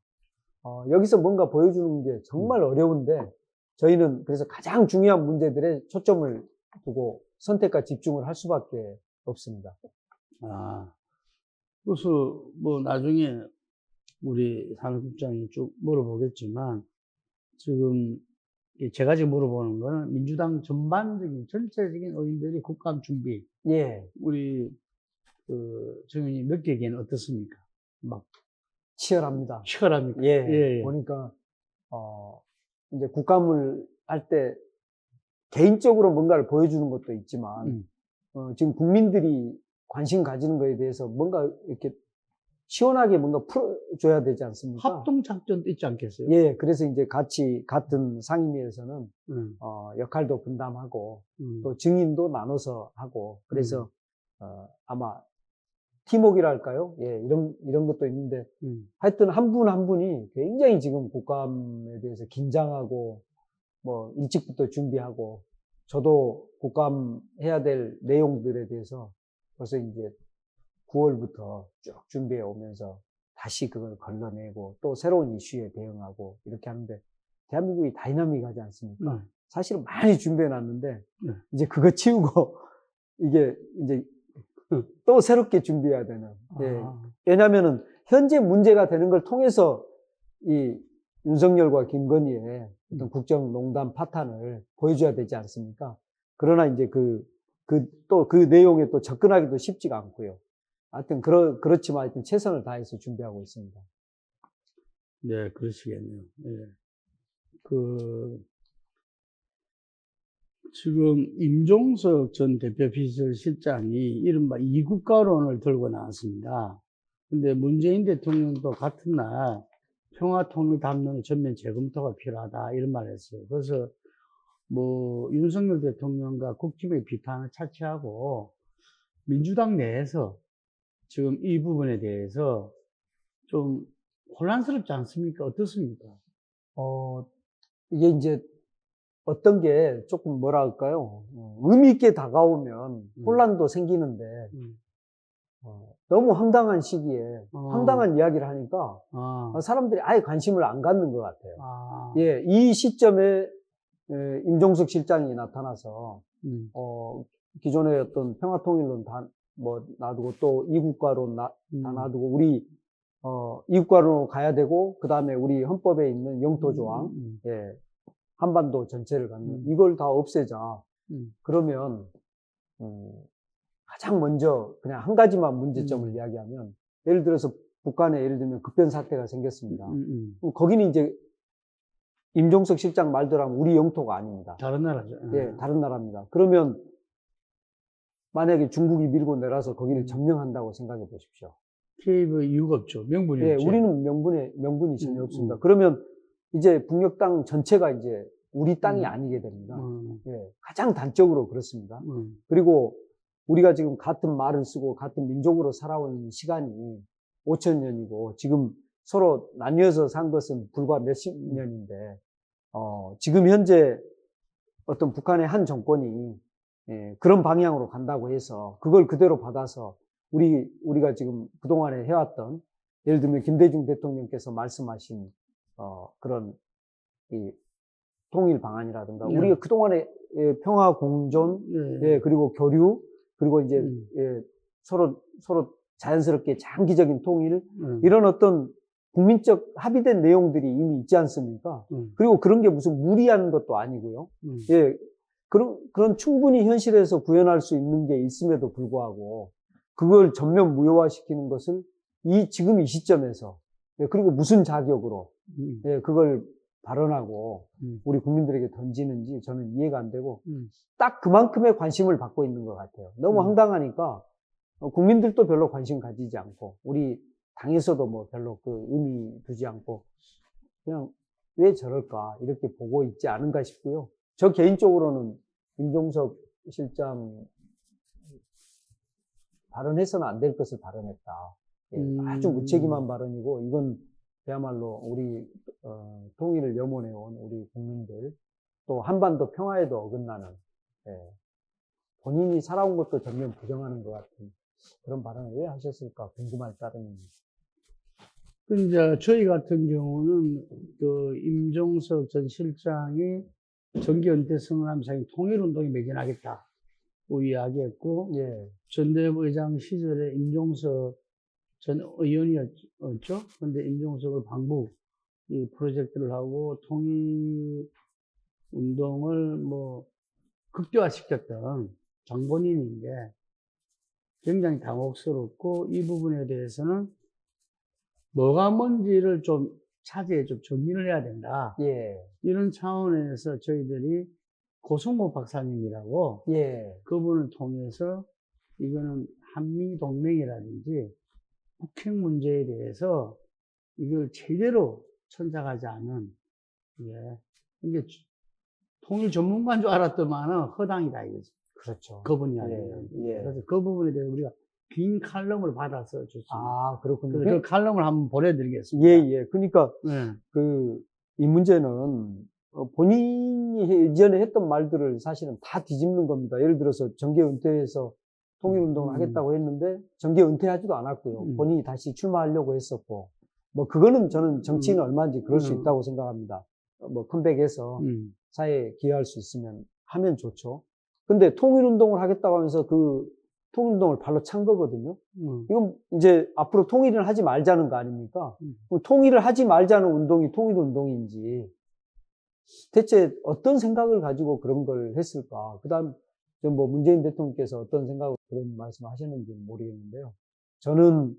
Speaker 2: 여기서 뭔가 보여주는 게 정말 어려운데, 저희는 그래서 가장 중요한 문제들에 초점을 두고 선택과 집중을 할 수밖에 없습니다.
Speaker 1: 그래서 뭐 나중에 우리 산업국장이 쭉 물어보겠지만 지금 제가 지금 물어보는 거는 민주당 전반적인 전체적인 의원들이 국감 준비.
Speaker 2: 예.
Speaker 1: 우리 정의원님 느끼기에는 어떻습니까? 막
Speaker 2: 치열합니다.
Speaker 1: 치열합니까?
Speaker 2: 예.
Speaker 1: 예.
Speaker 2: 보니까 이제 국감을 할 때 개인적으로 뭔가를 보여주는 것도 있지만 지금 국민들이 관심 가지는 거에 대해서 뭔가 이렇게 시원하게 뭔가 풀어줘야 되지 않습니까?
Speaker 1: 합동작전도 있지 않겠어요?
Speaker 2: 예, 그래서 이제 같은 상임위에서는 역할도 분담하고 또 증인도 나눠서 하고 그래서 아마 팀워크랄까요? 예, 이런 것도 있는데 하여튼 한 분 한 분이 굉장히 지금 국감에 대해서 긴장하고 뭐 일찍부터 준비하고 저도 국감 해야 될 내용들에 대해서 벌써 이제 9월부터 쭉 준비해 오면서 다시 그걸 걸러내고 또 새로운 이슈에 대응하고 이렇게 하는데 대한민국이 다이나믹하지 않습니까? 사실은 많이 준비해 놨는데 이제 그거 치우고 이게 이제 또 새롭게 준비해야 되는. 예. 왜냐면은 현재 문제가 되는 걸 통해서 이 윤석열과 김건희의 어떤 국정농단 파탄을 보여줘야 되지 않습니까? 그러나 이제 또 그 내용에 또 접근하기도 쉽지가 않고요. 하여튼 그렇지만 하여튼 최선을 다해서 준비하고 있습니다.
Speaker 1: 네, 그러시겠네요. 예. 지금 임종석 전 대표 비서실장이 이른바 이국가론을 들고 나왔습니다. 근데 문재인 대통령도 같은 날 평화통일 담론의 전면 재검토가 필요하다 이런 말을 했어요. 그래서 뭐 윤석열 대통령과 국힘의 비판을 차치하고 민주당 내에서 지금 이 부분에 대해서 좀 혼란스럽지 않습니까? 어떻습니까?
Speaker 2: 이게 이제 어떤 게 조금 뭐라 할까요? 의미 있게 다가오면 혼란도 생기는데 너무 황당한 시기에 황당한 이야기를 하니까 사람들이 아예 관심을 안 갖는 것 같아요. 예, 이 시점에 임종석 실장이 나타나서 기존의 어떤 평화통일론 뭐 놔두고 또 이국가론 다 놔두고 우리 이국가론으로 가야 되고 그 다음에 우리 헌법에 있는 영토조항 예, 한반도 전체를 갖는 이걸 다 없애자.
Speaker 1: 음.
Speaker 2: 그러면 가장 먼저 그냥 한 가지만 문제점을
Speaker 1: 음.
Speaker 2: 이야기하면 예를 들어서 북한에 예를 들면 급변 사태가 생겼습니다. 그럼 거기는 이제 임종석 실장 말대로 하면 우리 영토가 아닙니다.
Speaker 1: 다른 나라죠.
Speaker 2: 예, 다른 나라입니다. 그러면 만약에 중국이 밀고 내려서 거기를 점령한다고 생각해 보십시오.
Speaker 1: 개입의 이유가 없죠. 명분이
Speaker 2: 예,
Speaker 1: 없죠.
Speaker 2: 우리는 명분이 전혀 없습니다.
Speaker 1: 음.
Speaker 2: 그러면 이제 북녘 땅 전체가 이제 우리 땅이 아니게 됩니다. 예, 가장 단적으로 그렇습니다. 그리고 우리가 지금 같은 말을 쓰고 같은 민족으로 살아온 시간이 5천 년이고 지금 서로 나뉘어서 산 것은 불과 몇십 년인데 지금 현재 어떤 북한의 한 정권이 그런 방향으로 간다고 해서 그걸 그대로 받아서 우리가 지금 그동안에 해왔던 예를 들면 김대중 대통령께서 말씀하신 그런 이 통일 방안이라든가 우리가 그동안에 평화 공존 그리고 교류 그리고 이제 서로 자연스럽게 장기적인 통일 이런 어떤 국민적 합의된 내용들이 이미 있지 않습니까? 그리고 그런 게 무슨 무리한 것도 아니고요. 예, 그런 충분히 현실에서 구현할 수 있는 게 있음에도 불구하고 그걸 전면 무효화시키는 것을 지금 이 시점에서 그리고 무슨 자격으로 그걸 발언하고 우리 국민들에게 던지는지 저는 이해가 안 되고 딱 그만큼의 관심을 받고 있는 것 같아요. 너무 황당하니까 국민들도 별로 관심 가지지 않고 우리 당에서도 뭐 별로 그 의미 두지 않고 그냥 왜 저럴까 이렇게 보고 있지 않은가 싶고요. 저 개인적으로는 임종석 실장 발언해서는 안 될 것을 발언했다. 아주 무책임한 발언이고 이건 그야말로 우리 통일을 염원해온 우리 국민들 또 한반도 평화에도 어긋나는 본인이 살아온 것도 전면 부정하는 것 같은 그런 발언을 왜 하셨을까 궁금할 따름입니다.
Speaker 1: 이제 저희 같은 경우는 그 임종석 전 실장이 정기 은퇴 선언하면서 통일운동에 매진하겠다고 이야기했고, 전대협 의장 시절에 임종석 전 의원이었죠. 근데 임종석을 방북 이 프로젝트를 하고 통일운동을 뭐 극대화시켰던 장본인인데 굉장히 당혹스럽고 이 부분에 대해서는 뭐가 뭔지를 좀 차제에 좀 정리를 해야 된다. 이런 차원에서 저희들이 고승모 박사님이라고 그분을 통해서 이거는 한미동맹이라든지 북핵 문제에 대해서 이걸 제대로 천착하지 않은 이게 통일 전문가인 줄 알았더만은 허당이다 이거지.
Speaker 2: 그렇죠.
Speaker 1: 그분이 아니에요. 그래서 그 부분에 대해서 우리가 긴 칼럼을 받아서 줬습니다.
Speaker 2: 아, 그렇군요.
Speaker 1: 그 칼럼을 한번 보내드리겠습니다.
Speaker 2: 그러니까 이 문제는 본인이 이전에 했던 말들을 사실은 다 뒤집는 겁니다. 예를 들어서 정계 은퇴해서 통일운동을 하겠다고 했는데 정계 은퇴하지도 않았고요. 본인이 다시 출마하려고 했었고 뭐 그거는 저는 정치인은 얼마든지 그럴 수 있다고 생각합니다. 뭐 컴백해서 사회에 기여할 수 있으면 하면 좋죠. 근데 통일운동을 하겠다고 하면서 그 통일운동을 발로 찬 거거든요. 이건 이제 앞으로 통일을 하지 말자는 거 아닙니까? 통일을 하지 말자는 운동이 통일운동인지 대체 어떤 생각을 가지고 그런 걸 했을까? 그 다음 뭐 문재인 대통령께서 어떤 생각으로 그런 말씀을 하셨는지는 모르겠는데요. 저는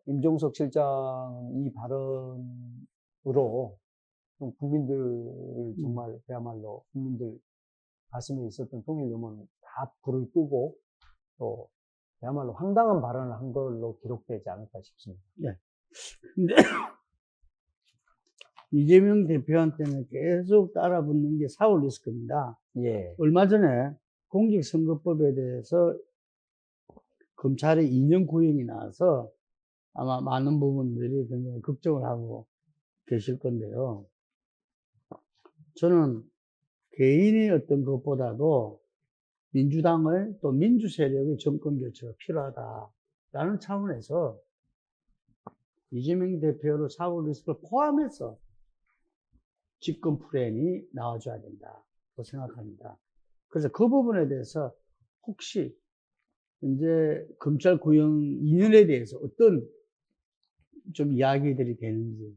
Speaker 2: 임종석 실장 이 발언으로 국민들을 정말 그야말로 국민들 가슴에 있었던 통일 염원 다 불을 끄고 또 그야말로 황당한 발언을 한 걸로 기록되지 않을까 싶습니다.
Speaker 1: 근데 이재명 대표한테는 계속 따라붙는 게 사울 리스크입니다. 얼마 전에 공직선거법에 대해서 검찰의 2년 구형이 나와서 아마 많은 부분들이 굉장히 걱정을 하고 계실 건데요. 저는 개인의 어떤 것보다도 민주당의 또 민주 세력의 정권 교체가 필요하다라는 차원에서 이재명 대표를 사법 리스크를 포함해서 집권 플랜이 나와줘야 된다고 생각합니다. 그래서 그 부분에 대해서 혹시 이제 검찰 구형 2년에 대해서 어떤 좀 이야기들이 되는지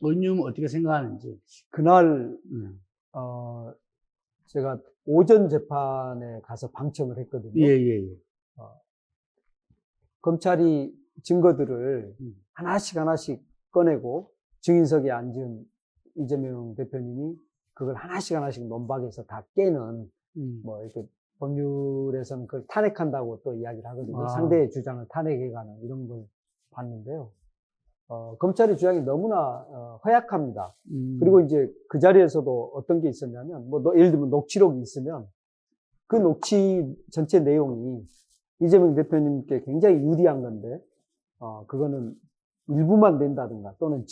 Speaker 1: 원님은 어떻게 생각하는지.
Speaker 2: 그날,
Speaker 1: 음.
Speaker 2: 제가 오전 재판에 가서 방청을 했거든요.
Speaker 1: 예, 예, 예.
Speaker 2: 검찰이 증거들을
Speaker 1: 음.
Speaker 2: 하나씩 꺼내고 증인석에 앉은 이재명 대표님이 그걸 하나씩 논박해서 다 깨는, 뭐, 이렇게 법률에서는 그걸 탄핵한다고 또 이야기를 하거든요.
Speaker 1: 아.
Speaker 2: 상대의 주장을 탄핵해가는 이런 걸 봤는데요. 검찰의 주장이 너무나 허약합니다. 그리고 이제 그 자리에서도 어떤 게 있었냐면, 뭐, 예를 들면 녹취록이 있으면 그 녹취 전체 내용이 이재명 대표님께 굉장히 유리한 건데, 그거는 일부만 낸다든가 또는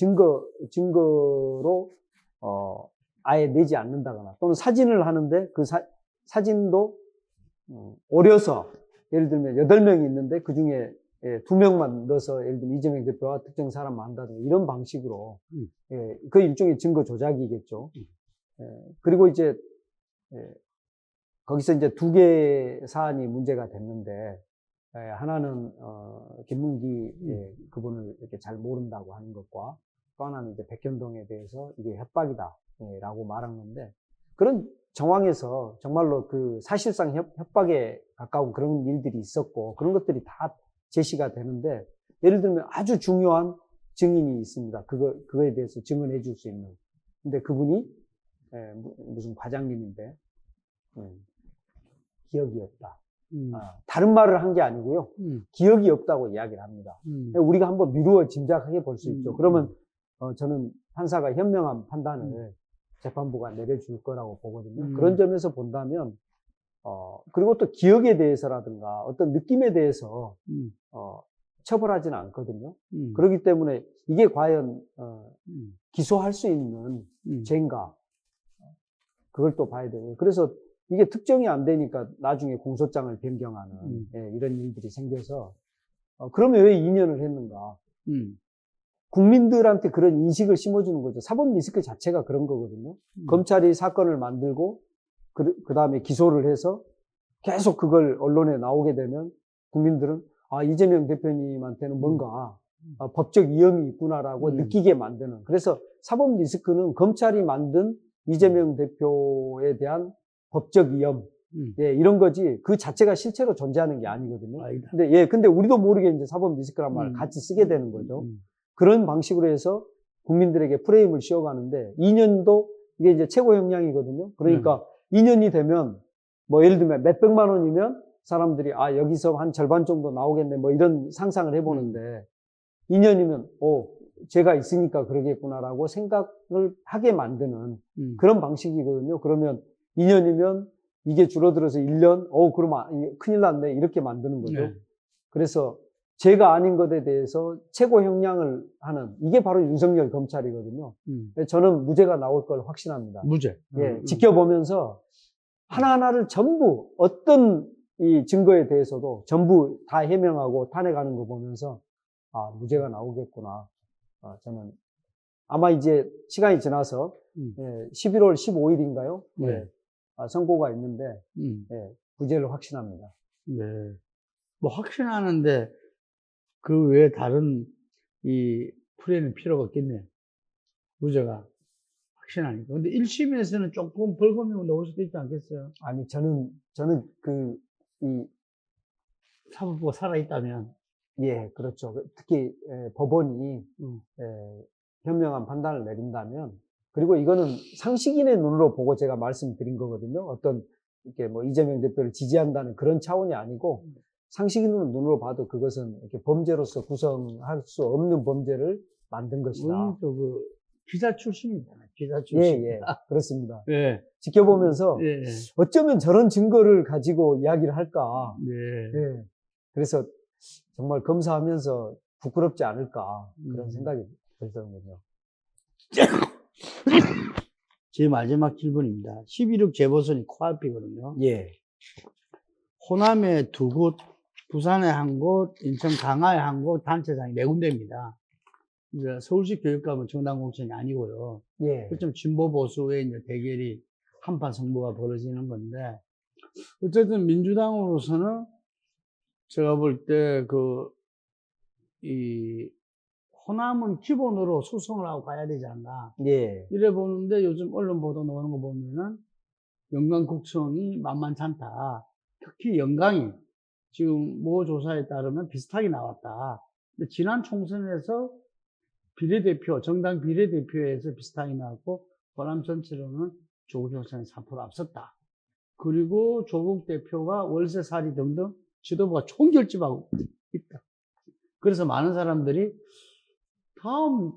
Speaker 2: 증거로, 아예 내지 않는다거나 또는 사진을 하는데 그 사진도, 오려서 예를 들면 8명이 있는데 그 중에 2명만 넣어서 예를 들면 이재명 대표와 특정 사람만 한다든가 이런 방식으로, 그 일종의 증거 조작이겠죠. 그리고 이제, 거기서 이제 2개의 사안이 문제가 됐는데, 하나는, 김문기, 그분을 이렇게 잘 모른다고 하는 것과 또 하나는 이제 백현동에 대해서 이게 협박이다, 라고 말한 건데, 그런 정황에서 정말로 그 사실상 협박에 가까운 그런 일들이 있었고, 그런 것들이 다 제시가 되는데, 예를 들면 아주 중요한 증인이 있습니다. 그거에 대해서 증언해 줄 수 있는. 근데 그분이, 무슨 과장님인데, 기억이 없다. 다른 말을 한 게 아니고요. 기억이 없다고 이야기를 합니다. 우리가 한번 미루어 짐작해 볼 수 있죠. 그러면 저는 판사가 현명한 판단을 재판부가 내려줄 거라고 보거든요. 그런 점에서 본다면, 그리고 또 기억에 대해서라든가 어떤 느낌에 대해서 처벌하지는 않거든요. 그렇기 때문에 이게 과연 기소할 수 있는 죄인가, 그걸 또 봐야 되고요. 그래서 이게 특정이 안 되니까 나중에 공소장을 변경하는, 이런 일들이 생겨서, 그러면 왜 2년을 했는가? 국민들한테 그런 인식을 심어주는 거죠. 사법 리스크 자체가 그런 거거든요. 검찰이 사건을 만들고 그 다음에 기소를 해서 계속 그걸 언론에 나오게 되면 국민들은 이재명 대표님한테는 뭔가 법적 위험이 있구나라고 느끼게 만드는. 그래서 사법 리스크는 검찰이 만든 이재명 대표에 대한 법적 위험, 이런 거지 그 자체가 실체로 존재하는 게 아니거든요. 근데 우리도 모르게 이제 사법 리스크란 말을 같이 쓰게 되는 거죠. 그런 방식으로 해서 국민들에게 프레임을 씌워가는데 2년도 이게 이제 최고 형량이거든요. 그러니까 2년이 되면 뭐 예를 들면 몇백만 원이면 사람들이 여기서 한 절반 정도 나오겠네 뭐 이런 상상을 해보는데 2년이면 죄가 있으니까 그러겠구나라고 생각을 하게 만드는 그런 방식이거든요. 그러면 2년이면 이게 줄어들어서 1년, 그러면 큰일 났네 이렇게 만드는 거죠. 그래서 죄가 아닌 것에 대해서 최고 형량을 하는 이게 바로 윤석열 검찰이거든요. 저는 무죄가 나올 걸 확신합니다.
Speaker 1: 무죄.
Speaker 2: 지켜보면서 하나하나를 전부 어떤 이 증거에 대해서도 전부 다 해명하고 탄핵하는 거 보면서 무죄가 나오겠구나. 저는 아마 이제 시간이 지나서 11월 15일인가요? 선고가 있는데 무죄를 확신합니다.
Speaker 1: 네. 뭐 확신하는데 그 외에 다른 이 풀이는 필요가 없겠네요. 무죄가 확신하니까. 근데 1심에서는 조금 벌금이 나올 수도 있지 않겠어요?
Speaker 2: 아니, 저는 이
Speaker 1: 사법부가 살아있다면.
Speaker 2: 그렇죠. 특히 법원이 현명한 판단을 내린다면, 그리고 이거는 상식인의 눈으로 보고 제가 말씀드린 거거든요. 어떤 이렇게 뭐 이재명 대표를 지지한다는 그런 차원이 아니고 상식인의 눈으로 봐도 그것은 이렇게 범죄로서 구성할 수 없는 범죄를 만든 것이다.
Speaker 1: 그 기자 출신이잖아요. 기자 출신.
Speaker 2: 그렇습니다.
Speaker 1: 예.
Speaker 2: 지켜보면서 어쩌면 저런 증거를 가지고 이야기를 할까. 그래서 정말 검사하면서 부끄럽지 않을까 그런 생각이 들더군요.
Speaker 1: 제 마지막 질문입니다. 11.6 재보선이 코앞이거든요. 호남에 2곳, 부산에 1곳, 인천 강화에 1곳, 단체장이 4군데입니다. 이제 서울시 교육감은 정당 공천이 아니고요. 좀 진보 보수의 이제 대결이 한판 승부가 벌어지는 건데, 어쨌든 민주당으로서는 제가 볼 때 이 호남은 기본으로 수성을 하고 가야 되지 않나.
Speaker 2: 예.
Speaker 1: 이래 보는데 요즘 언론 보도 나오는 거 보면은 영광 국성이 만만치 않다. 특히 영광이 지금 모 조사에 따르면 비슷하게 나왔다. 근데 지난 총선에서 정당 비례대표에서 비슷하게 나왔고, 호남 전체로는 조국 형사는 4% 앞섰다. 그리고 조국 대표가 월세살이 등등 지도부가 총결집하고 있다. 그래서 많은 사람들이 다음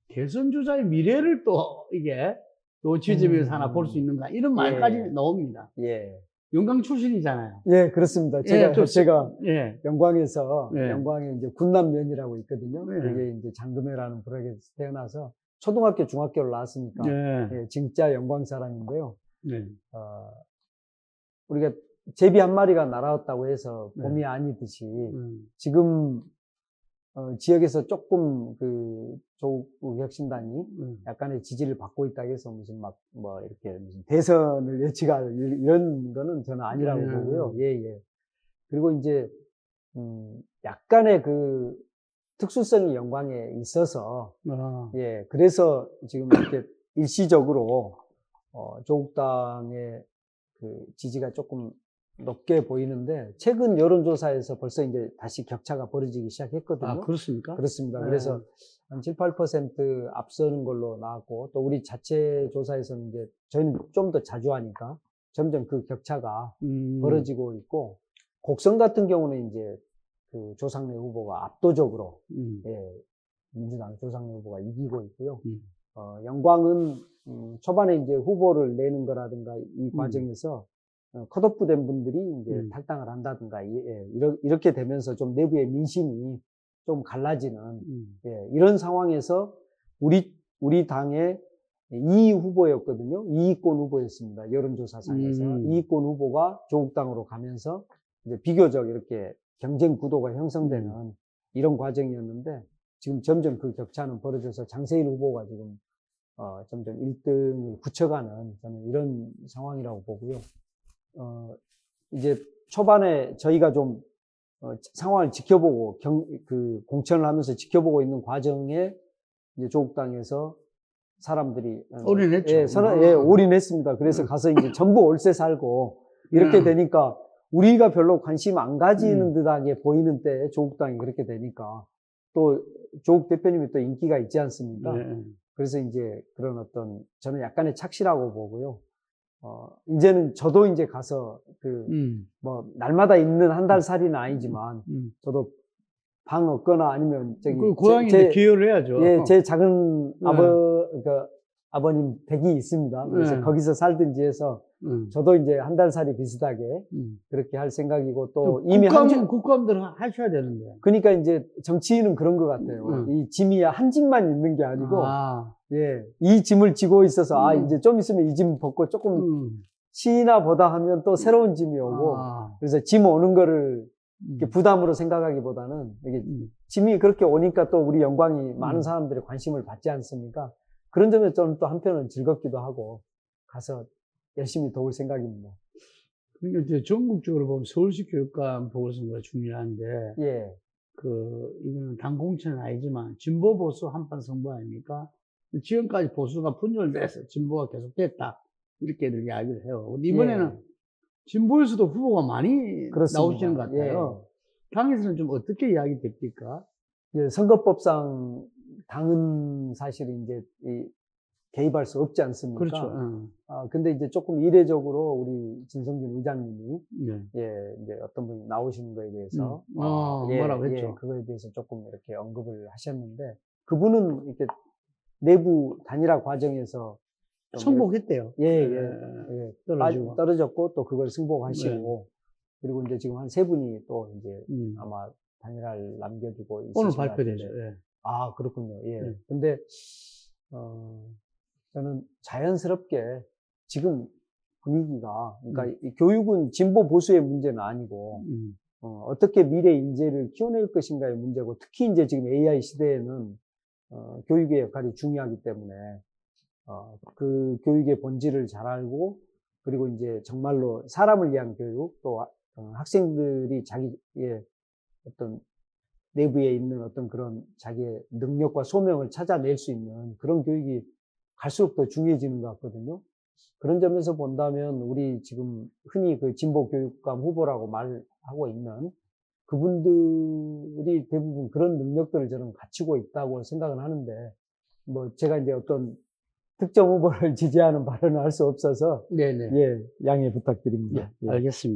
Speaker 1: 대선 주자의 미래를 또 이게 요 지점에서 하나 볼 수 있는가 이런 말까지
Speaker 2: 예.
Speaker 1: 나옵니다.
Speaker 2: 예.
Speaker 1: 영광 출신이잖아요.
Speaker 2: 예, 그렇습니다.
Speaker 1: 예,
Speaker 2: 제가
Speaker 1: 예,
Speaker 2: 영광에서,
Speaker 1: 예.
Speaker 2: 영광에 이제 군남면이라고 있거든요.
Speaker 1: 예.
Speaker 2: 그게 이제 장금회라는 부락에서 태어나서 초등학교, 중학교를 나왔으니까,
Speaker 1: 예,
Speaker 2: 예, 진짜 영광 사람인데요.
Speaker 1: 예,
Speaker 2: 우리가 제비 한 마리가 날아왔다고 해서
Speaker 1: 네.
Speaker 2: 봄이 아니듯이 지금 지역에서 조금 조국 혁신당이 약간의 지지를 받고 있다고 해서 무슨 이렇게 무슨 대선을 예측할 이런 거는 저는 아니라고 보고요. 예, 예. 그리고 이제 약간의 특수성이 영광에 있어서 예, 그래서 지금 이렇게 일시적으로 조국당의 지지가 조금 높게 보이는데, 최근 여론조사에서 벌써 이제 다시 격차가 벌어지기 시작했거든요.
Speaker 1: 아, 그렇습니까?
Speaker 2: 그렇습니다.
Speaker 1: 네.
Speaker 2: 그래서 한 7, 8% 앞서는 걸로 나왔고, 또 우리 자체 조사에서는 이제 저희는 좀 더 자주 하니까 점점 그 격차가 벌어지고 있고, 곡성 같은 경우는 이제 조상래 후보가 압도적으로, 예, 민주당 조상래 후보가 이기고 있고요. 영광은 초반에 이제 후보를 내는 거라든가 이 과정에서 컷오프 된 분들이 이제 탈당을 한다든가, 예, 이렇게 되면서 좀 내부의 민심이 좀 갈라지는, 예, 이런 상황에서 우리 당의 2위 후보였거든요. 2위권 후보였습니다. 여론조사상에서. 2위권 후보가 조국당으로 가면서 이제 비교적 이렇게 경쟁 구도가 형성되는 이런 과정이었는데, 지금 점점 그 격차는 벌어져서 장세일 후보가 지금 점점 1등을 굳혀가는 저는 이런 상황이라고 보고요. 이제 초반에 저희가 좀 상황을 지켜보고 공천을 하면서 지켜보고 있는 과정에 이제 조국당에서 사람들이
Speaker 1: 올인했죠.
Speaker 2: 예, 올인했습니다. 그래서 가서 이제 전부 월세 살고 이렇게 되니까 우리가 별로 관심 안 가지는 듯하게 보이는 때에 조국당이 그렇게 되니까, 또 조국 대표님이 또 인기가 있지 않습니까? 그래서 이제 그런 저는 약간의 착시라고 보고요. 이제는 저도 이제 가서 날마다 있는 한 달 살이는 아니지만, 저도 방 없거나 아니면
Speaker 1: 고향인데 기여를 해야죠.
Speaker 2: 예, 제 작은 아버님 댁이 있습니다. 그래서 거기서 살든지 해서 저도 이제 한 달 살이 비슷하게 그렇게 할 생각이고, 또 이미
Speaker 1: 국감들 하셔야 되는데.
Speaker 2: 그러니까 이제 정치인은 그런 것 같아요. 이 짐이 한 짐만 있는 게 아니고, 예, 이 짐을 지고 있어서 이제 좀 있으면 이 짐 벗고 조금 쉬나 보다 하면 또 새로운 짐이 오고, 그래서 짐 오는 거를 이렇게 부담으로 생각하기보다는 이게 짐이 그렇게 오니까 또 우리 영광이 많은 사람들의 관심을 받지 않습니까? 그런 점에서 저는 또 한편은 즐겁기도 하고 가서 열심히 도울 생각입니다.
Speaker 1: 그러니까 이제 전국적으로 보면 서울시 교육감 보궐선거가 중요한데,
Speaker 2: 예,
Speaker 1: 이거는 당 공천은 아니지만 진보 보수 한판 승부 아닙니까? 지금까지 보수가 분열돼서 진보가 계속됐다, 이렇게들 이야기를 해요. 근데 이번에는 진보에서도 후보가 많이
Speaker 2: 그렇습니다.
Speaker 1: 나오시는 것 같아요. 당에서는 좀 어떻게 이야기 됩니까?
Speaker 2: 예, 선거법상 당은 사실 이제 개입할 수 없지 않습니까?
Speaker 1: 그렇죠.
Speaker 2: 근데 이제 조금 이례적으로 우리 진성준 의장님이
Speaker 1: 네.
Speaker 2: 예, 이제 어떤 분이 나오시는 거에 대해서
Speaker 1: 뭐라고 했죠?
Speaker 2: 그거에 대해서 조금 이렇게 언급을 하셨는데, 그분은 이렇게 내부 단일화 과정에서
Speaker 1: 승복했대요.
Speaker 2: 예, 떨어졌고 또 그걸 승복하시고, 그리고 이제 지금 한 3분이 또 이제 아마 단일화를 남겨두고 있으신
Speaker 1: 오늘
Speaker 2: 것
Speaker 1: 발표되죠.
Speaker 2: 같은데. 아, 그렇군요. 예. 근데 저는 자연스럽게 지금 분위기가, 그러니까 이 교육은 진보 보수의 문제는 아니고 어떻게 미래 인재를 키워낼 것인가의 문제고, 특히 이제 지금 AI 시대에는 교육의 역할이 중요하기 때문에 그 교육의 본질을 잘 알고, 그리고 이제 정말로 사람을 위한 교육, 또 학생들이 자기의 어떤 내부에 있는 어떤 그런 자기의 능력과 소명을 찾아낼 수 있는 그런 교육이 갈수록 더 중요해지는 것 같거든요. 그런 점에서 본다면 우리 지금 흔히 그 진보교육감 후보라고 말하고 있는 그분들이 대부분 그런 능력들을 저는 갖추고 있다고 생각은 하는데, 뭐 제가 이제 어떤 특정 후보를 지지하는 발언을 할 수 없어서
Speaker 1: 네네.
Speaker 2: 예, 양해 부탁드립니다.
Speaker 1: 예,
Speaker 2: 예.
Speaker 1: 알겠습니다.